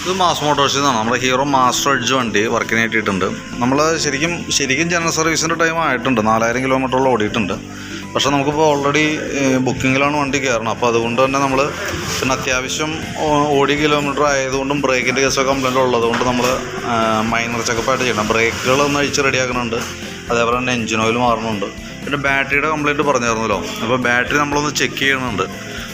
ഇത് മാസ് മോട്ടോഴ്സിൽ നിന്നാണ്. നമ്മുടെ ഹീറോ മാസ്റ്റർ എഡ്ജ് വണ്ടി വർക്കിന് കിട്ടിയിട്ടുണ്ട്. നമ്മൾ ശരിക്കും ജനറൽ സർവീസിൻ്റെ ടൈം ആയിട്ടുണ്ട്. 4000 കിലോമീറ്ററോളം ഓടിയിട്ടുണ്ട്. പക്ഷേ നമുക്കിപ്പോൾ ഓൾറെഡി ബുക്കിങ്ങിലാണ് വണ്ടി കയറണം. അപ്പോൾ അതുകൊണ്ട് തന്നെ നമ്മൾ പിന്നെ അത്യാവശ്യം ഓടി കിലോമീറ്റർ ആയതുകൊണ്ടും ബ്രേക്കിൻ്റെ കേസൊക്കെ കംപ്ലൈൻറ്റ് ഉള്ളതുകൊണ്ട് നമ്മൾ മൈനർ ചെക്കപ്പായിട്ട് ചെയ്യണം. ബ്രേക്കുകളൊന്ന് അഴിച്ച് റെഡിയാക്കുന്നുണ്ട്. അതേപോലെ തന്നെ എഞ്ചിൻ ഓയിൽ മാറുന്നുണ്ട്. പിന്നെ ബാറ്ററിയുടെ കംപ്ലൈൻറ്റ് പറഞ്ഞിരുന്നല്ലോ. അപ്പോൾ ബാറ്ററി നമ്മളൊന്ന് ചെക്ക് ചെയ്യുന്നുണ്ട്.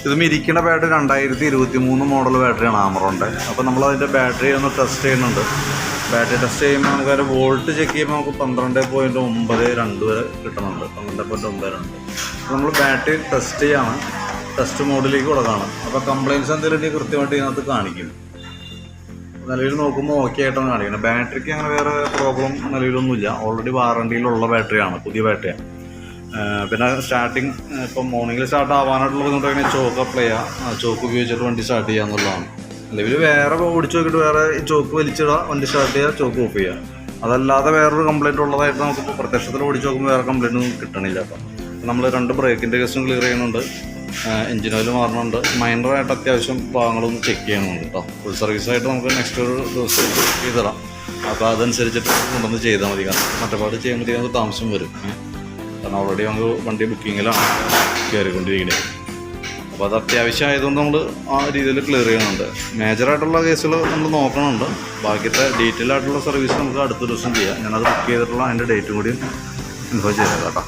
ഇതും ഇരിക്കുന്ന ബാറ്ററി 2023 മോഡൽ ബാറ്ററിയാണ് ആമറോണിൻ്റെ. അപ്പോൾ നമ്മളതിൻ്റെ ബാറ്ററി ഒന്ന് ടെസ്റ്റ് ചെയ്യുന്നുണ്ട്. ബാറ്ററി ടെസ്റ്റ് ചെയ്യുമ്പോൾ നമുക്ക് അതിൻ്റെ വോൾട്ട് ചെക്ക് ചെയ്യുമ്പോൾ നമുക്ക് 12.92 വരെ കിട്ടുന്നുണ്ട്. 12.92. അപ്പോൾ നമ്മൾ ബാറ്ററി ടെസ്റ്റ് ചെയ്യാണ്. ടെസ്റ്റ് മോഡിലേക്ക് കൊടുക്കുകയാണ്. അപ്പോൾ കംപ്ലയിൻസ് എന്തെങ്കിലും ഉണ്ടെങ്കിൽ കൃത്യമായിട്ട് ഇതിനകത്ത് കാണിക്കും. നിലവിൽ നോക്കുമ്പോൾ ഓക്കെ ആയിട്ടാണ് കാണിക്കുന്നത്. ബാറ്ററിക്ക് അങ്ങനെ വേറെ പ്രോബ്ലം നിലവിലൊന്നുമില്ല. ഓൾറെഡി വാറണ്ടിയിലുള്ള ബാറ്ററിയാണ്, പുതിയ ബാറ്ററിയാണ്. പിന്നെ സ്റ്റാർട്ടിങ് ഇപ്പം മോർണിംഗിൽ സ്റ്റാർട്ട് ആവാനായിട്ടുള്ള ബുദ്ധിമുട്ട് ചോക്ക് അപ്ലൈ ചെയ്യുക, ചോക്ക് ഉപയോഗിച്ചിട്ട് വണ്ടി സ്റ്റാർട്ട് ചെയ്യുക എന്നുള്ളതാണ്. നിലവിൽ വേറെ ഓടിച്ച് നോക്കിയിട്ട് വേറെ ചോക്ക് വലിച്ചിടുക, വണ്ടി സ്റ്റാർട്ട് ചെയ്യുക, ചോക്ക് ഓഫ് ചെയ്യുക. അതല്ലാതെ വേറൊരു കംപ്ലയിൻറ്റ് ഉള്ളതായിട്ട് നമുക്കിപ്പോൾ പ്രത്യക്ഷത്തിൽ ഓടിച്ച് നോക്കുമ്പോൾ വേറെ കംപ്ലയിൻ്റ് ഒന്നും കിട്ടണില്ല. അപ്പം നമ്മൾ 2 ബ്രേക്കിൻ്റെ കേസും ക്ലിയർ ചെയ്യുന്നുണ്ട്. എഞ്ചിൻ ഓയിൽ മാറുന്നുണ്ട്. മൈനറായിട്ട് അത്യാവശ്യം ഭാഗങ്ങളൊന്ന് ചെക്ക് ചെയ്യണമെന്നുണ്ട് കേട്ടോ. ഫുൾ സർവീസായിട്ട് നമുക്ക് നെക്സ്റ്റ് ഒരു ദിവസം ചെയ്തിടാം. അപ്പോൾ അതനുസരിച്ചിട്ട് കൊണ്ടുവന്ന് ചെയ്താൽ മതി. കാരണം മറ്റേപാട് ചെയ്യുമ്പോഴത്തേക്ക് നമുക്ക് താമസം വരും. കാരണം ഓൾറെഡി നമുക്ക് വണ്ടി ബുക്കിങ്ങിലാണ് കയറിക്കൊണ്ടിരിക്കുന്നത്. അപ്പോൾ അത് അത്യാവശ്യം ആയതുകൊണ്ട് നമ്മൾ ആ രീതിയിൽ ക്ലിയർ ചെയ്യുന്നുണ്ട്. മേജറായിട്ടുള്ള കേസുകൾ നമ്മൾ നോക്കണമുണ്ട്. ബാക്കിയത്തെ ഡീറ്റെയിൽ ആയിട്ടുള്ള സർവീസ് നമുക്ക് അടുത്ത ദിവസം ചെയ്യാം. ഞാനത് ബുക്ക് ചെയ്തിട്ടുള്ള അതിൻ്റെ ഡേറ്റും കൂടി ഇൻഫോ ചെയ്തേക്കാം കേട്ടോ.